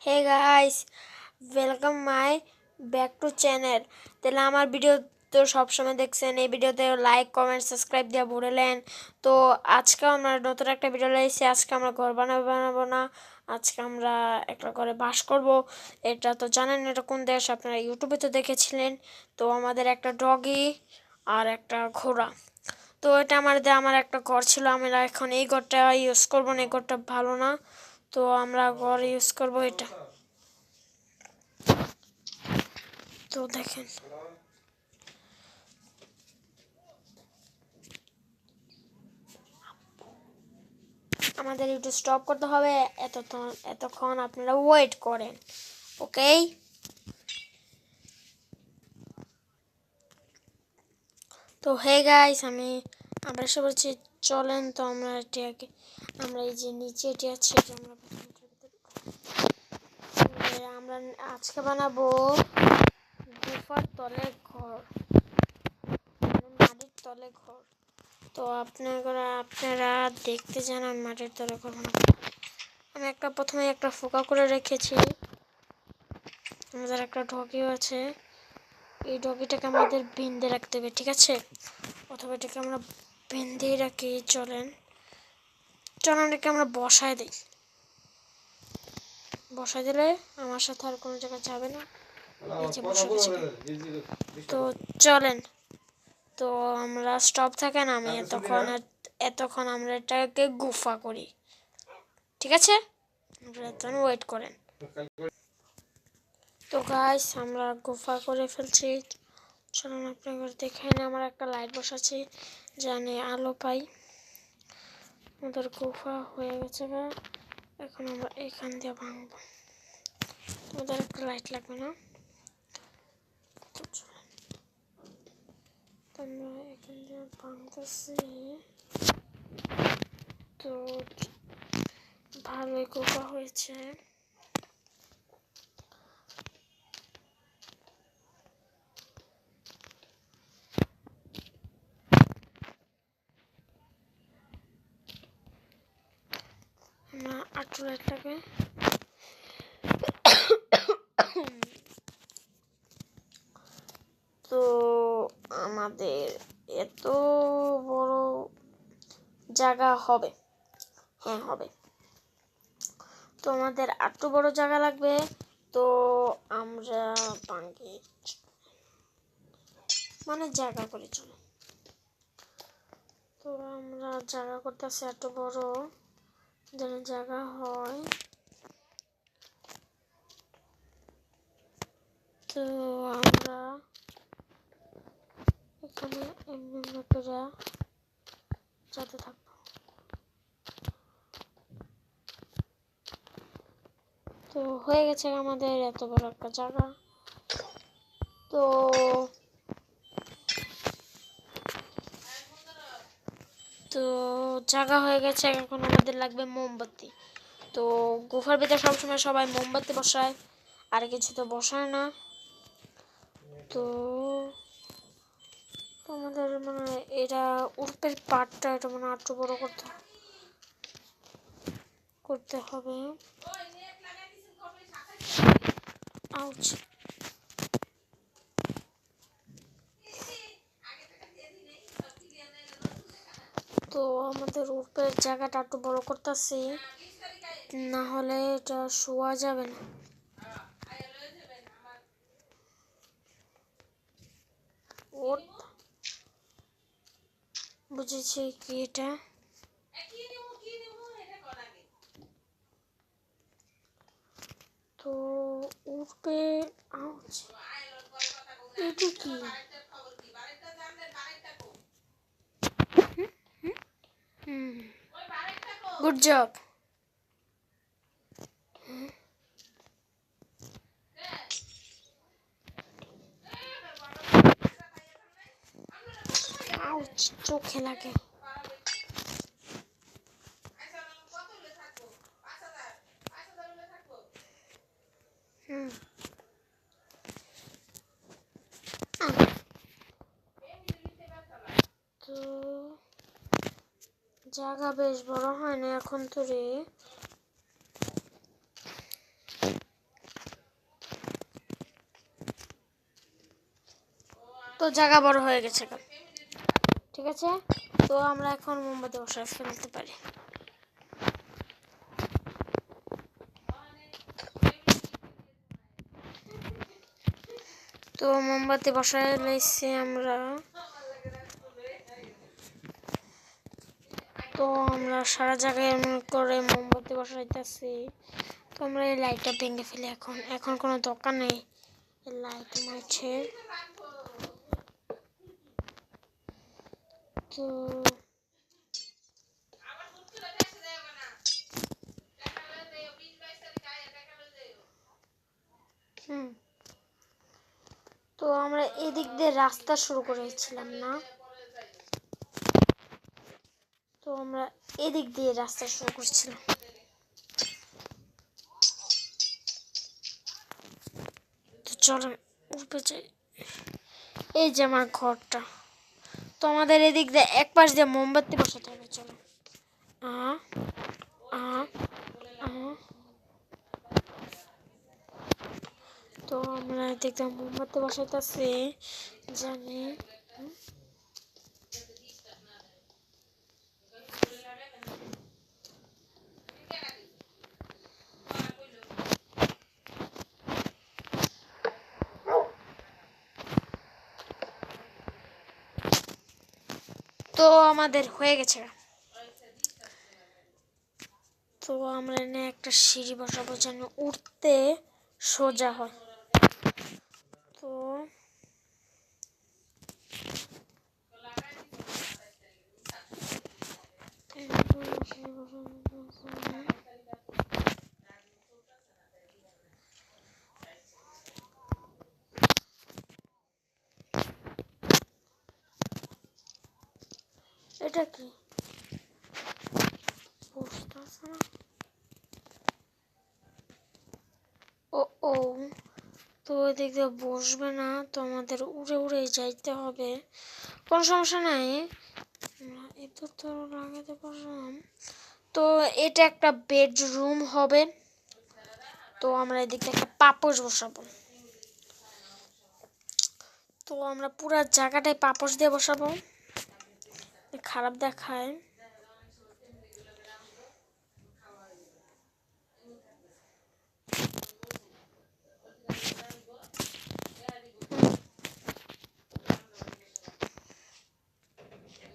Hey guys, welcome my back to channel. তাহলে আমার video তো সবসময় দেখছেন, এই ভিডিওতে লাইক কমেন্ট সাবস্ক্রাইব দিয়ে ভরেলেন। তো আজকে আমরা নতুন একটা ভিডিও লাইছি। আজকে আমরা ঘর বানাবো না, আজকে আমরা একটা ঘরে বাস করব। এটা তো জানেন এটা কোন দেশ, আপনারা ইউটিউবে তো দেখেছিলেন। তো আমাদের একটা ডগি আর একটা ঘোড়া। তো এটা আমার একটা ঘর ছিল, আমরা এখন এই ঘরটা ইউজ করবো না, এই ঘরটা ভালো না। তো আমরা ঘর ইউজ করব এটা। তো দেখেন আমাদের একটু স্টপ করতে হবে, এতক্ষণ আপনারা ওয়েট করেন, ওকে? তো হে গাইস, আমরা এসে বলছি, চলেন। তো আমরা আমরা এই যে নিচে এটি আছে, আমরা আজকে বানাবো গুফার তলে ঘর, মাটির তলে ঘর। তো আপনারা দেখতে যান আমি মাটির তলে ঘর বানাবো। আমি প্রথমে একটা ফোকা করে রেখেছি। আমাদের একটা ডগিও আছে, এই ডগিটাকে আমাদের বেঁধে রাখতে হবে, ঠিক আছে? অথবা এটাকে আমরা বেঁধেই রাখি। চলেন এটাকে আমরা বসায় দিই। বসায় দিলে আমার সাথে আর কোনো জায়গায় যাবে না। এই যে তো চলেন, তো আমরা স্টপ থাকেন, আমি এতক্ষণ আমরা এটাকে গুফা করি, ঠিক আছে? আপনারা ওয়েট করেন। তো গাইস, আমরা গুফা করে ফেলছি। চলুন আপনাদের দেখাই না, আমার একটা লাইট বসাচ্ছি জানি আলো পাই। আমাদের গুফা হয়ে গেছে, বা এখন আমরা এখান দিয়ে ভাঙবো। আমাদের একটা লাইট লাগবে না, তো চলুন আমরা এখান দিয়ে ভাঙতেছি। তো ভালোই গুফা হয়েছে। আমরা আটু লাইটটাকে তো আমাদের এত বড় জায়গা হবে, হ্যাঁ হবে। তো আমাদের একটু বড় জায়গা লাগবে। তো আমরা ভাঙি, জায়গা করে চলো। তো আমরা জায়গা করতেছি এত বড় যেন জায়গা হয়। তো আমরা এখানে এমনি করে যেতে থাকবো। তো হয়ে গেছে আমাদের এত বড় একটা জায়গা। তো তো জায়গা হয়ে গেছে, এখন আমাদের লাগবে মোমবাতি। তো গুফার ভিতরে সবসময় সবাই মোমবাতি বসায়, আর কিছু তো বসায় না। তো আমাদের এটা উপরের পার্টটা এটা একটু বড় করতে হবে। আউচ। তো আমাদের উপরের জায়গাটা একটু বড় করতেছি, না হলে এটা শোয়া যাবে না। বুঝেছি কি এটা। তো উঠবে। আউচ, এটা কি? Good job. আউচ, চোখে লাগে। তো জায়গা বেশ বড় হয় না এখন তো রে। তো জায়গা বড় হয়ে গেছে, ঠিক আছে। তো আমরা এখন মোমবাতি বসায় ফেলতে পারি। তো মোমবাতি বসায় লাইছি আমরা। তো আমরা সারা জায়গায় এমন করে মোমবাতি বসাইতেছি। তো আমরা এই লাইটটা ভেঙে ফেলি। এখন কোনো দরকার নেই এই লাইট মাছের। তো তো আমরা এদিক দিয়ে রাস্তা শুরু করেছিলাম না? তো আমরা এদিক দিয়ে রাস্তা শুরু করছিলাম। তো চলো উপরে যাই। এই যে আমার ঘরটা। তো আমাদের এদিক দিয়ে এক পাশ দিয়ে মোমবাতি বসাতে হবে। চলো। তো আমরা এদিক দিয়ে মোমবাতি বসাইতেছি জানি। তো আমাদের হয়ে গেছে। তো আমরা এনে একটা সিঁড়ি বসাবো যেন উঠতে সোজা হয়। তো এটা কি পোস্ট আছে না? ও তো এদিক দিয়ে বসবে না, তো আমাদের উড়ে উড়ে যাইতে হবে। কোনো সমস্যা নাই, এত তো লাগাতে পারলাম। তো এটা একটা বেডরুম হবে। তো আমরা এদিকে একটা পাপোশ বসাবো। তো আমরা পুরো জায়গাটাই পাপোশ দিয়ে বসাবো, খারাপ দেখায়।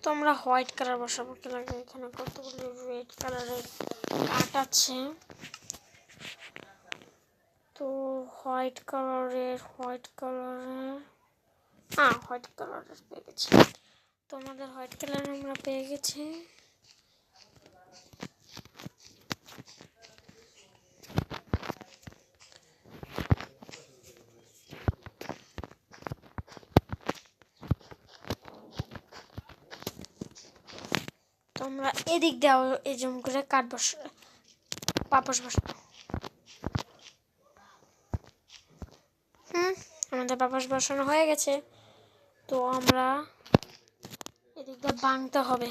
তো আমরা হোয়াইট কালার বসাবো। কি লাগে এখানে কতগুলো রেড কালারের কাট আছে। তো হোয়াইট কালারের পেয়ে গেছি। তো আমাদের হোয়াইট কালার আমরা পেয়ে গেছি। তো আমরা এদিক দেওয়া এই জম করে কাঠ পাপোশ বসাবো। আমাদের পাপোশ বসানো হয়ে গেছে। তো আমরা এদিক দিয়ে ভাঙতে হবে।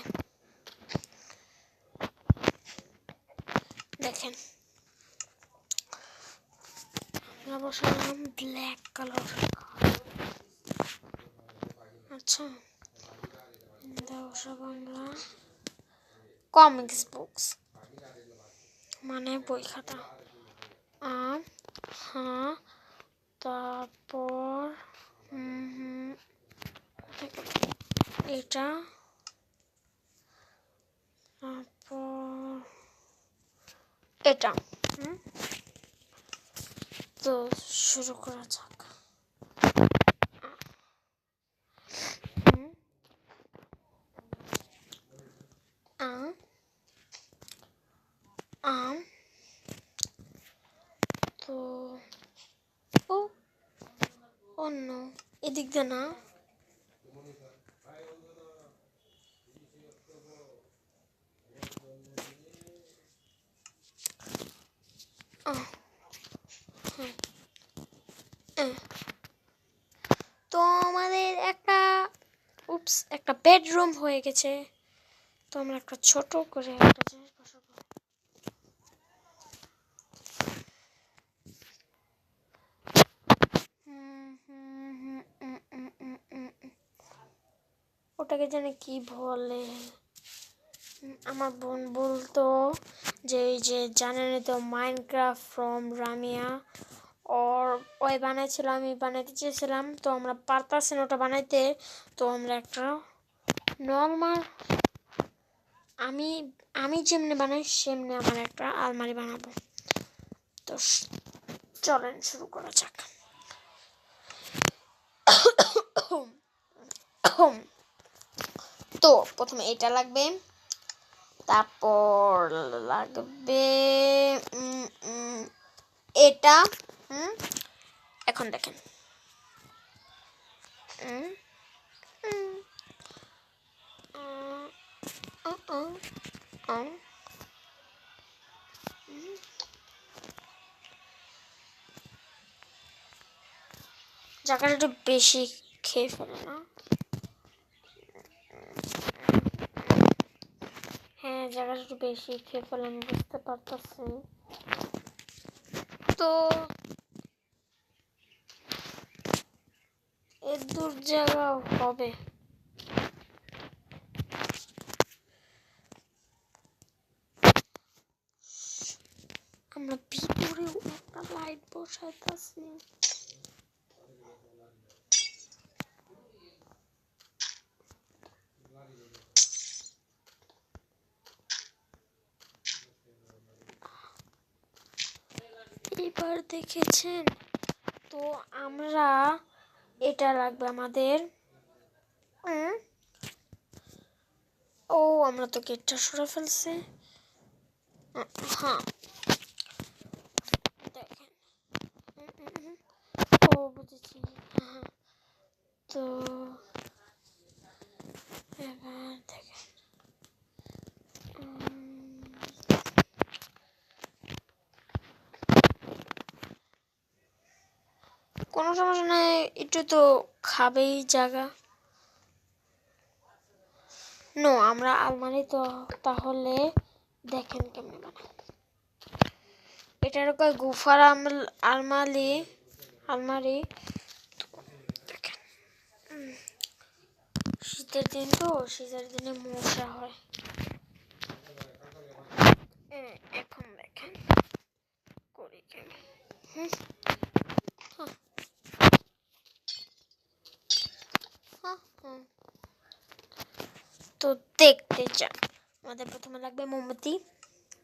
দেখেন আমরা বসালাম ব্ল্যাক কালার। আচ্ছা বসাবো আমরা কমিক্স বুকস মানে বই খাতা। হ্যাঁ তারপর এটা, তারপর এটা। তো শুরু করা যাক। আম তো অন্য এদিক দিয়ে না, তো আমাদের একটা বেডরুম হয়ে গেছে। তো আমরা একটা ছোট করে একটা জিনিস বসাবো। এটাকে জানি কি বলে, আমার বোন বলতো যে এই যে জানেন তো মাইনক্রাফট ফ্রম রামিয়া ওই বানাইছিল, আমি বানাইতে চেয়েছিলাম, তো আমরা পারতাছি না ওটা বানাইতে। তো আমরা একটা নর্মাল আমি আমি যেমনি বানাই সেমনি আমার একটা আলমারি বানাবো। তো চলেন শুরু করা যাক। তো প্রথমে এটা লাগবে, তারপর লাগবে এটা। এখন দেখেন জায়গাটা একটু বেশি খেয়ে ফেলে না? হ্যাঁ, জায়গাটা একটু বেশি খেয়ে ফেলে, আমি বুঝতে পারতেছি। তো এর দূর জায়গা হবে। আমরা ভিতরে একটা লাইট বসাইতেছি। এবার দেখেছেন তো আমরা এটা লাগবে আমাদের। ও আমরা তো গেটটা সরে ফেলছি। হ্যাঁ দেখেন, ও বুঝেছি। হ্যাঁ, তো এবার দেখেন কোনো সমস্যা নাই, একটু তো খাবেই জায়গা। নো আমরা আলমারি তো তাহলে দেখেন কেমন বানাই। এটার কয় গুফার আলমারি আলমারি দেখেন। শীতের দিন তো, শীতের দিনে মশা হয়। এখন দেখেন করি কেমন। তো দেখতে চান আমাদের প্রথমে লাগবে মোমবাতি।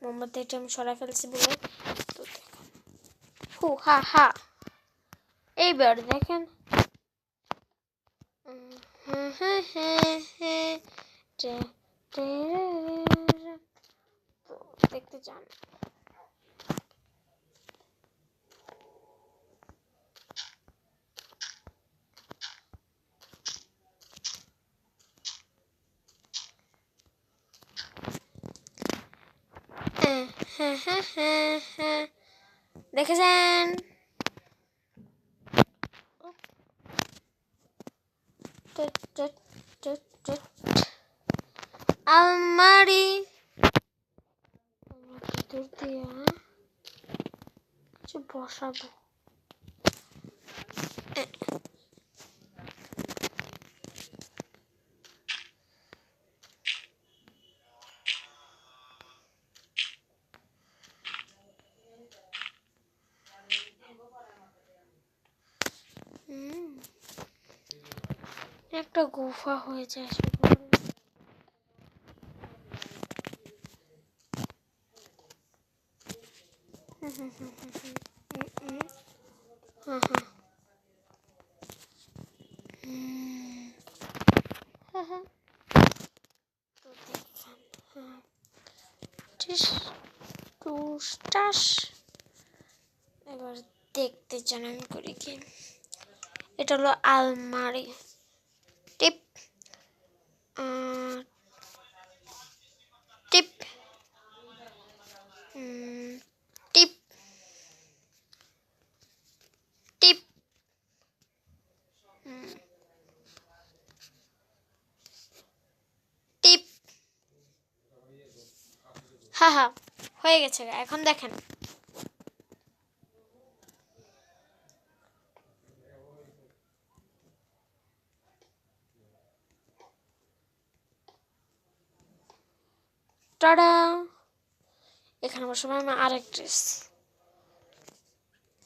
মোমবাতিটা আমি সরাই ফেলছি বলে। তো দেখেন হা হা, এইবার দেখেন তো দেখতে চান। দেখেছেন আলমারি ভিতর দিয়ে কিছু বসাবো। একটা গুফা হয়ে যায় এবার দেখতে চান আমি করি কি। এটা হলো আলমারি। টিপ টিপ টিপ টিপ টিপ। হা হয়ে গেছে। এখন দেখেন টাডা, এখানে বসাবো আমি আরেক ড্রেস।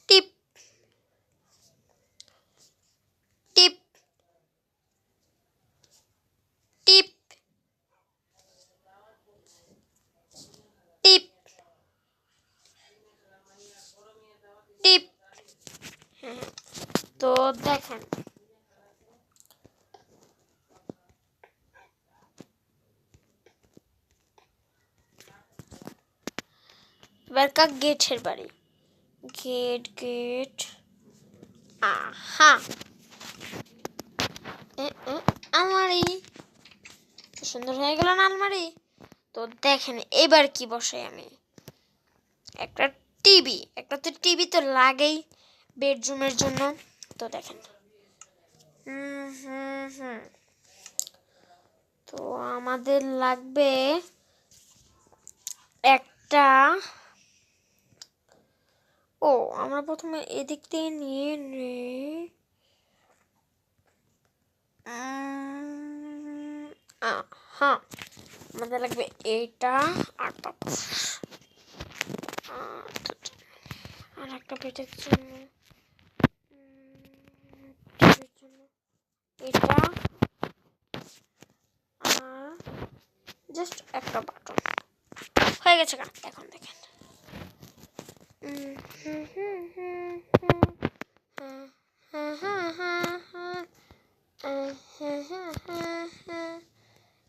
টিপ টিপ টিপ টিপ টিপ। হ্যাঁ, তো দেখেন এবার গেটের বাড়ি, গেট গেট। আহা, আলমারি, সুন্দর হয়ে গেল না আলমারি? তো দেখেন এবার কি বসাই আমি, একটা টিভি, একটা তো টিভি তো লাগেই বেডরুমের জন্য। তো দেখেন তো আমাদের লাগবে একটা, ও আমরা প্রথমে এদিক থেকে নিয়ে নেই। হ্যাঁ, আমাদের লাগবে এইটা আর আর একটা পেটের জন্য এটা আর জাস্ট একটা বাটন হয়ে গেছে। এখন দেখেন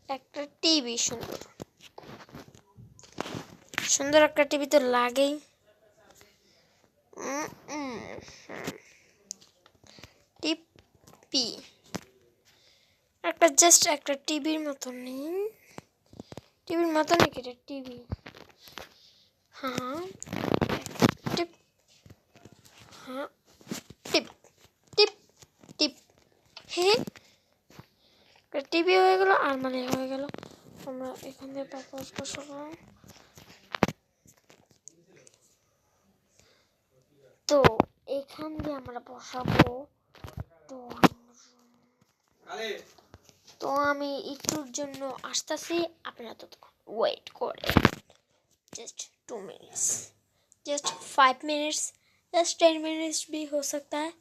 একটা টিভি, সুন্দর সুন্দর একটা টিভি তো লাগেই। টিপি একটা, জাস্ট একটা টিভির মতো নেই, টিভির মতো নাকি এটা টিভি? হ্যাঁ, টিপ, হ্যাঁ টিপ টিপ টিপ। হ্যাঁ, টিভি হয়ে গেল, আলমারি হয়ে গেল। আমরা এখান দিয়ে পাপোশ বসাবো। তো এখান দিয়ে আমরা বসাবো। তো আমি একটুর জন্য আসতেছি, আপনারা ততক্ষণ ওয়েট করে, just 2 minutes, just 5 minutes, just 10 minutes भी हो सकता है।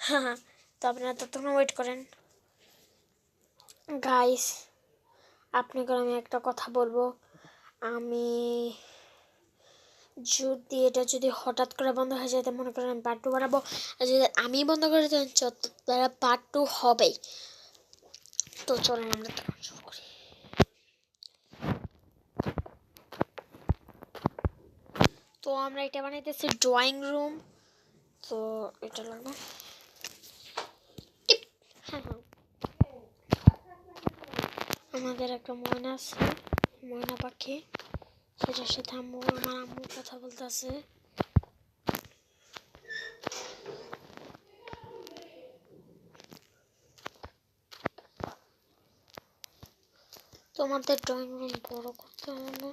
हाँ, তো আপনারা ততক্ষণ ওয়েট করেন। গাইস, আপনাকে আমি একটা কথা বলবো, আমি যদি এটা যদি হঠাৎ করে বন্ধ হয়ে যায়, মনে করেন আমি পার্ট 2 বানাবো, আর যদি আমি বন্ধ করে দেন তারা পার্ট 2 হবেই। তো চলেন আমরা তখন শুরু করি। তো আমরা এটা বানাইতেছি ড্রয়িং রুম। তো এটা লাগবে টিপ। হ্যাঁ, আমাদের একটা ময়না আছে, ময়না পাখি, সেটার সাথে আমার আম্মু কথা বলতেছে। তোমাদের ড্রয়িং রুম বড় করতে হবে।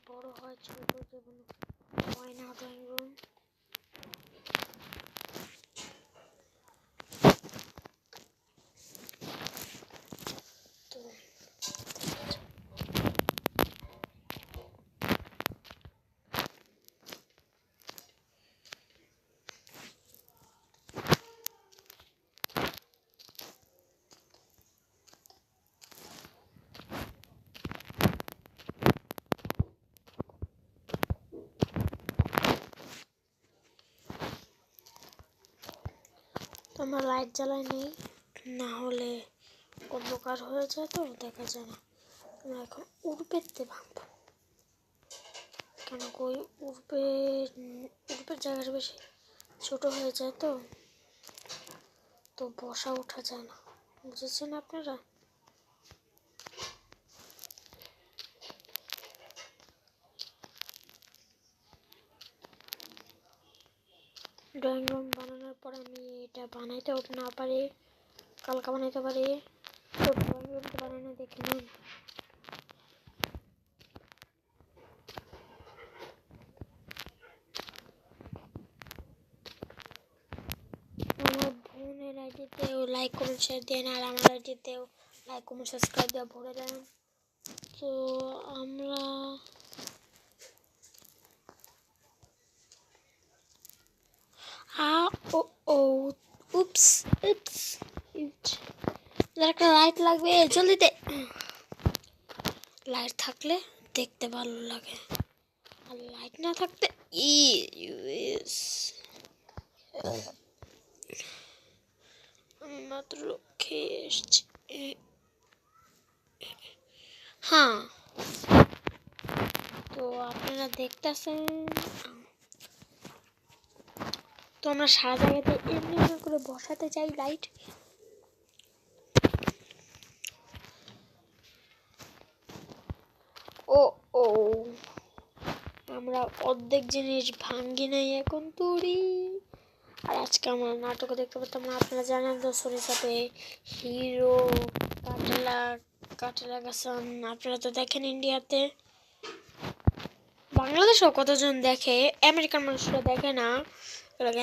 বড় হয় ছোট যেগুলো হয় না ড্রয়িং রুম। আমরা লাইট জ্বালাই নেই, না হলে অন্ধকার হয়ে যায় তো দেখা যায় না। আমরা এখন উড়পেতে ভাঙবো। কেন কই উঠবে, উঠবে জায়গাটা বেশি ছোট হয়ে যায়, তো তো বসা ওঠা যায় না, বুঝেছেন আপনারা? ড্রয়িং রুম বানানোর পর আমি এটা বানাইতে না পারি, কালকা বানাইতে পারি। তো ড্রয়িং রুমটা বানানো দেখে নিন। আমার বোনের আইডিতেও লাইক কমেন্ট শেয়ার দেন, আর আমার আইডিতেও লাইক কমেন্ট সাবস্ক্রাইব দেওয়া ভরে দেন। তো আমরা ও ও উপস উপস একটা লাইট লাগবে জলদিতে। লাইট থাকলে দেখতে ভালো লাগে, আর লাইট না থাকতে আমি মাত্র খেয়ে এসছি। হ্যাঁ, তো আপনারা দেখতেছেন, তো আমরা সারা জায়গাতে এমনি করে বসাতে চাই লাইট। ও ও আমরা অর্ধেক জিনিস ভাঙ্গি নাই এখন তুরি। আর আজকে আমরা নাটকও দেখতে পেতাম না, আপনারা জানেন তো সরিষাতে হিরো কাটেলা গাছান, আপনারা তো দেখেন ইন্ডিয়াতে। বাংলাদেশেও কতজন দেখে, আমেরিকান মানুষরা দেখে না,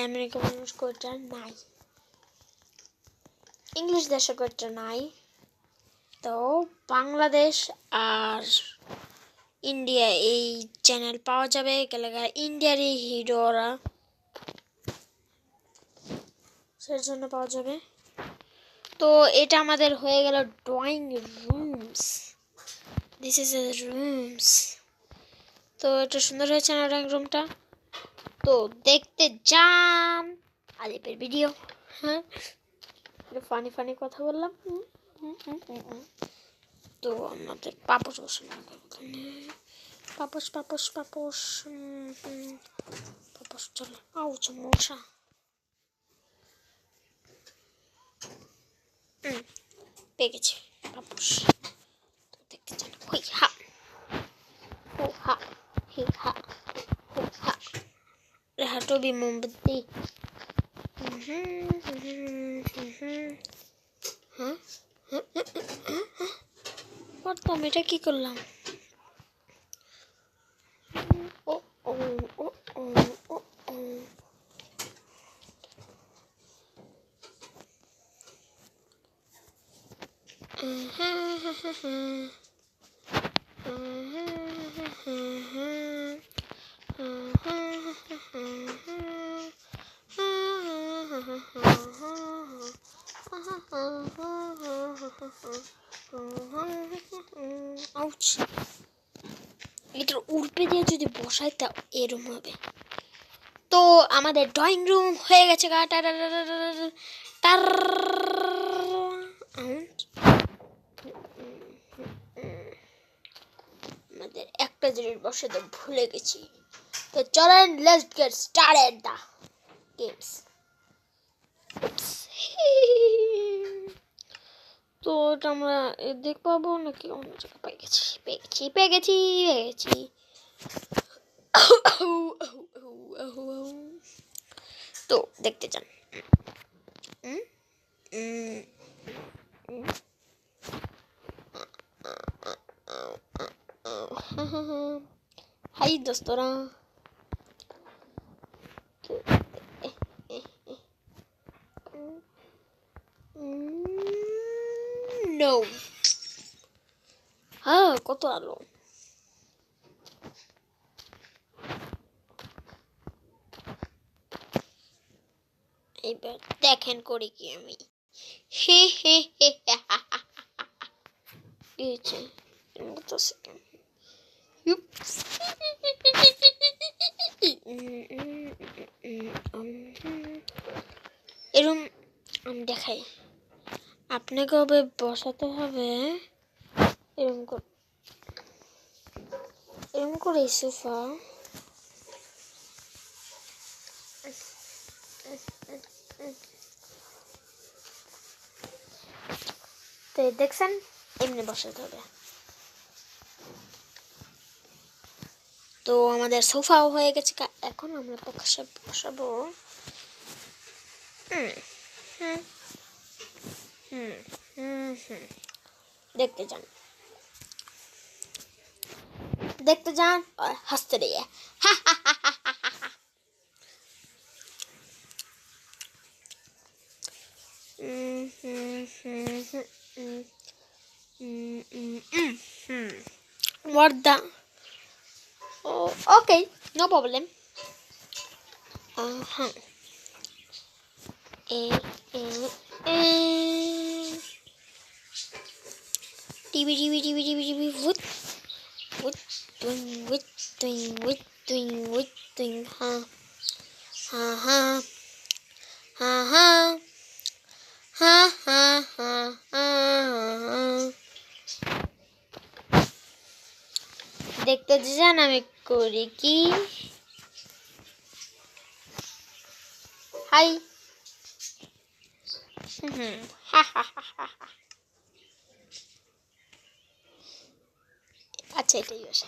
আমেরিকান মানুষ কয়টা নাই, ইংলিশ দেশে কয়টা নাই। তো বাংলাদেশ আর ইন্ডিয়া এই চ্যানেল পাওয়া যাবে, ইন্ডিয়ারই হিরোরা সেজন্য পাওয়া যাবে। তো এটা আমাদের হয়ে গেল drawing rooms, this is a rooms. তো এটা সুন্দর হয়েছে না ড্রয়িং রুমটা? তো দেখতে যান আলিপের ভিডিও। হ্যাঁ, ফানি কথা বললাম। তো আমাদের পাপোশ বসানো, পাপোশ চলো। আউচ মশা। পেয়ে গেছে পাপোশ। তো দেখতে চান, হই হা হো হা হি হা হো হা হাটবি মোমবাতি। হ্যাঁ, করতাম, এটা কি করলাম? ও ও ও ও ও ও এটার উড়পে দিয়ে যদি বসাইতে এরম হবে। তো আমাদের ড্রয়িং রুম হয়ে গেছে গা। আমাদের একটা জিনিস বসাতে ভুলে গেছি, তো চলেন let's get started the games. তো এটা আমরা দেখ পাবো নাকি অন্য জায়গায়? পেয়ে গেছি। তো দেখতে চান? হাই দোস্তরা, নো। হ্যাঁ, কত আলো। এবার দেখেন করি কি আমি। হে হে হে এরম আমি দেখাই, আপনাকে হবে বসাতে হবে এরম করে সোফা। তো দেখছেন এমনি বসাতে হবে। তো আমাদের সোফাও হয়ে গেছে, এখন আমরা বসাবো। দেখতে যান, দেখতে যান আর হাসতে দিয়ে। Guarda. Oh, okay, no problem. Uh-huh. TV, wood, doing, ha, ha, ha, ha, ha, ha, ha, ha, ha. দেখতে যান আমি করি কি। হাই, আচ্ছা এটাই বসে।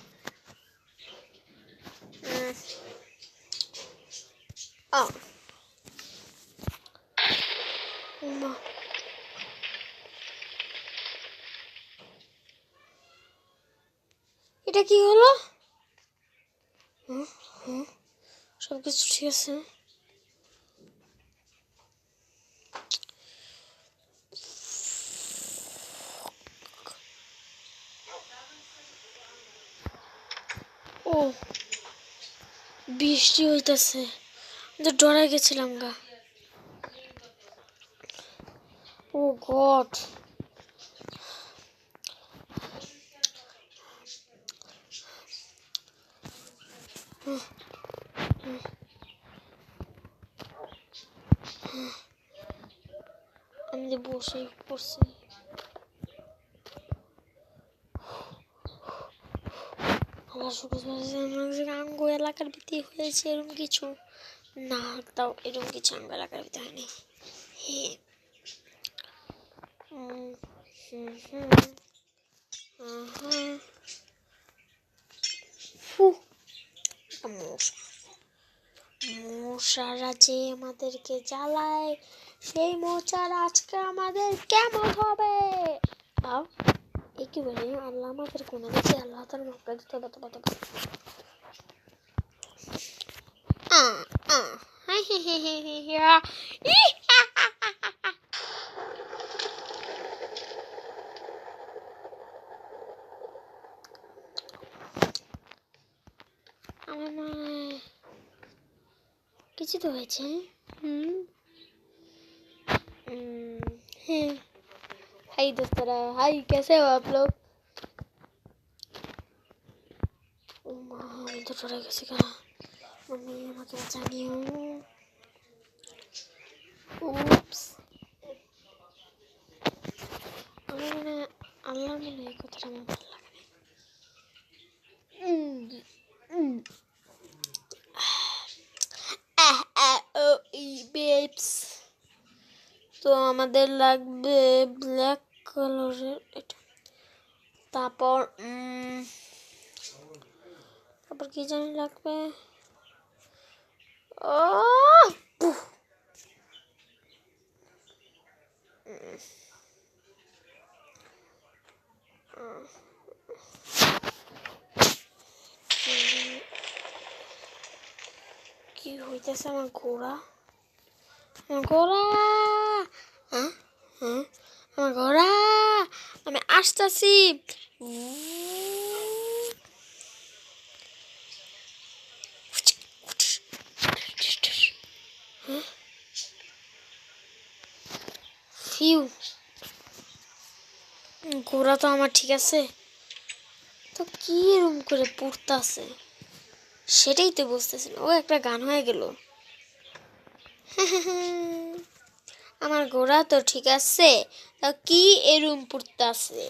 এটা কি হলো? সব কিছু ঠিক আছে? ও বৃষ্টি হইতেছে, ডরাই গেছিলাম গা। ও গড, আমি যে বসে পড়ছি। আঙ্গু এলাকার ভিত্তি হয়েছে এরকম কিছু না, তাও এরকম কিছু আঙ্গু এলাকার ভিত্তি হয়নি। মশারা যে আমাদেরকে জ্বালায়, সেই মশার আজকে আমাদের কেমন হবে। কি বলি, আল্লাহ আমাদের কোন দিচ্ছে, আল্লাহ তার মক্কা দিতে হবে। আমার মনে হয় কিছু তো হয়েছে। हाय दोस्तरा, हाय, कैसे हो आप लोग? ओ माँ, मैं तो डरा कैसे का। मम्मी मैं क्या जानी हूँ। Oops. मैंने अल्लाह में नहीं को तेरा मुँह लगा नहीं। babes, তো আমাদের লাগবে ব্ল্যাক কালারের এটা। তারপর কি জানি লাগবে। কি হইতেছে আমার ঘোড়া, আমার ঘোড়া, আমি আসতেছি। ঘোড়া তো আমার ঠিক আছে, তো কি এরকম করে পড়তেছে সেটাই তো বুঝতেছি না। ও একটা গান হয়ে গেল। আমার ঘোড়া তো ঠিক আছে, তো কি এরম পড়তেছে।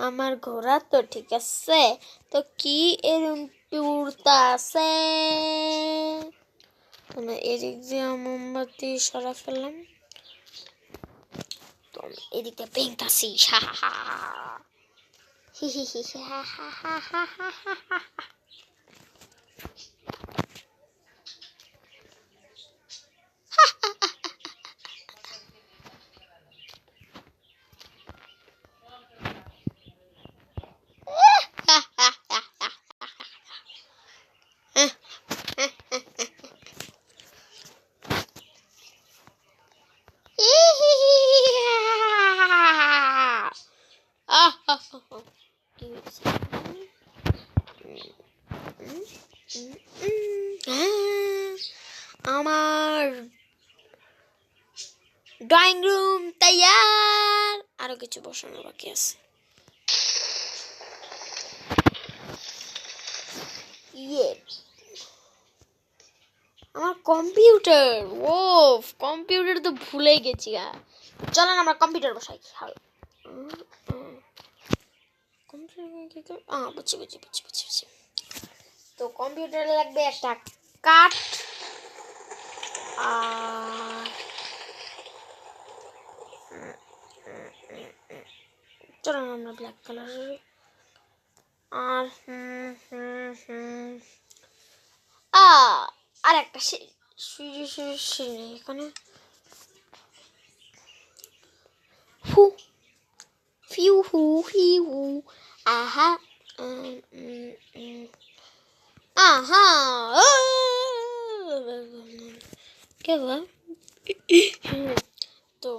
আমার ঘোড়া তো ঠিক আছে, তো কি এরম পড়তেছে। আমরা এদিক দিয়ে মোমবাতি সরা ফেললাম, তো এদিকে পেন্টাসি হা হা হি হি হি হা হা হা হা হা হা। আমার ড্রয়িং রুম তৈয়ার, আরো কিছু বসানো বাকি আছে। ইয়ে আমার কম্পিউটার, ও কম্পিউটার তো ভুলে গেছি। চলেন আমরা কম্পিউটার বসাই। বুঝছি বুঝছি বুঝছি বুঝছি বুঝছি। তো কম্পিউটারে লাগবে একটা কাঠ, আর চলেন আমরা ব্ল্যাক কালারের, আর আর একটা সিঁড়ি এখানে। হু ফিউ হু ফিউ আহা আহা কে हुआ? তো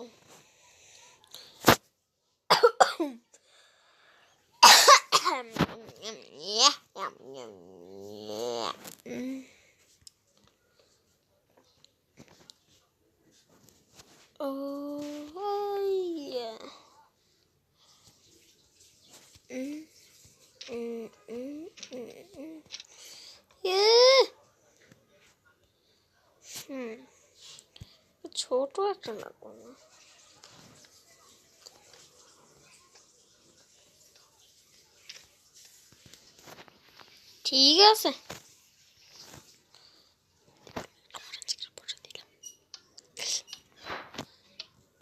ছোট একটা লাগবে না। ঠিক আছে,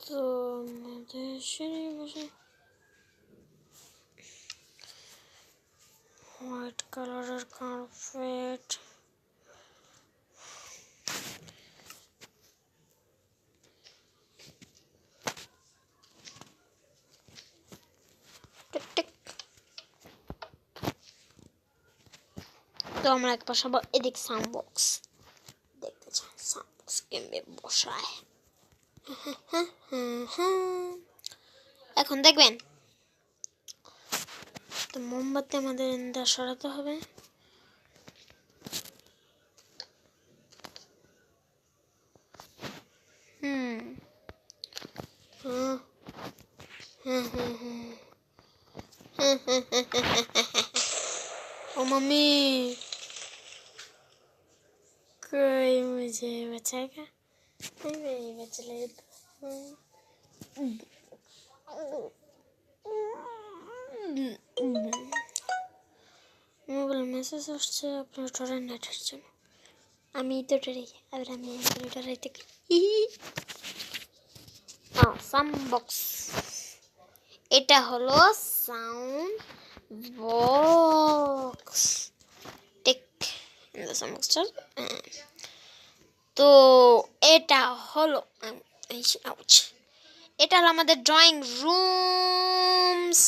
তো আমাদের সিঁড়ি বসে হোয়াইট কালারের কার্পেট, তো আমরা এক বসাবো এদিক সাউন্ড বক্স। দেখতে চান সাউন্ড বক্স কেমনে বসায়? এখন দেখবেন। তো মোমবাতি আমাদের এন্দা সরাতে হবে। ओ मम्मी कोई मुझे बचाएगा? नहीं बचा ले तो মোবাইল মেসেজ আসছে আপনার টরের নেটের জন্য। আমি তো ডরাই, আবার আমি ডরাইতে সাউন্ড বক্স, এটা হলো সাউন্ড বক্স। টেক সাউন্ড বক্সটা, তো এটা হলো এটা হলো আমাদের ড্রয়িং রুমস।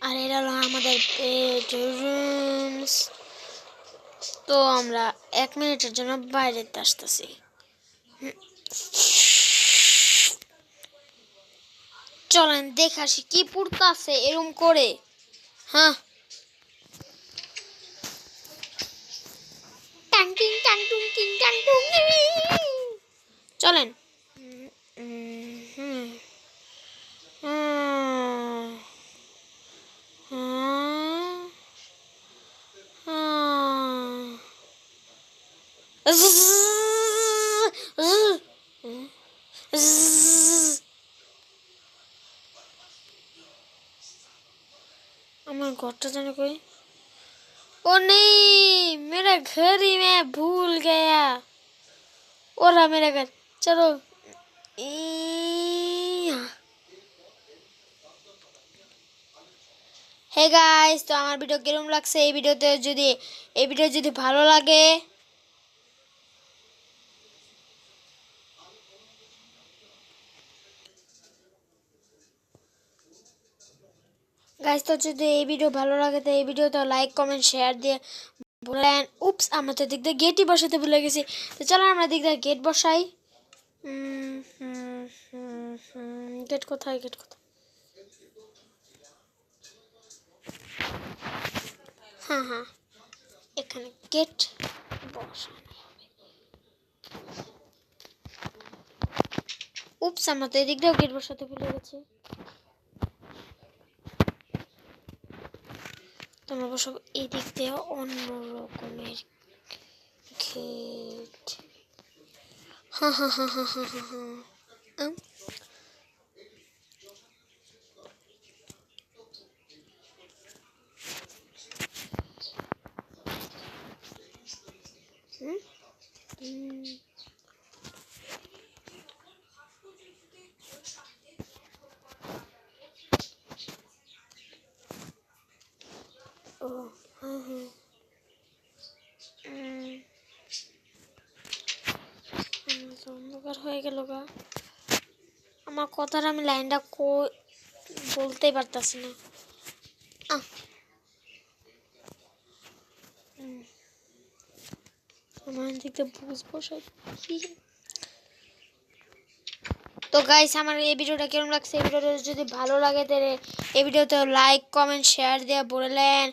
আর এটা হলো আমাদের বেডরুমস। তো আমরা 1 মিনিটের জন্য বাইরেতে আসতেছি। চলেন দেখে আসি কি পড়তাছে এরম করে। হ্যাঁ, চলেন। घरटा जाने कोई ओ नहीं मेरा घर ही मैं भूल गया और रहा मेरा घर चलो হে গাইস তো আমার ভিডিও কেমন লাগছে এই ভিডিও যদি ভালো লাগে গাইস তো যদি এই ভিডিও ভালো লাগে তো এই ভিডিওতে লাইক কমেন্ট শেয়ার দিয়ে বলেন উপস আমরা তো দিক দিয়ে গেটই বসাতে ভুলে গেছি তো চলো আমরা দিক দিয়ে গেট বসাই গেট কোথায় হ্যাঁ হ্যাঁ এখানে গেট বসানো উপস আমরা তো এদিক দিয়েও গেট বসাতে ভুলে গেছি তোমরা বসাবো এই দিক দিয়ে অন্য রকমের গেট হ্যাঁ হ্যাঁ হ্যাঁ হ্যাঁ হ্যাঁ হ্যাঁ হ্যাঁ ও হ্যাঁ হ্যাঁ অন্ধকার হয়ে গেল গা আমার কথাটা আমি লাইনটা বলতেই পারতাছি না আমার দিকে বুঝবো সব তো গাইস আমার এই ভিডিওটা কেমন লাগছে এই ভিডিওটা যদি ভালো লাগে তাহলে এই ভিডিওতে লাইক কমেন্ট শেয়ার দিয়ে বললেন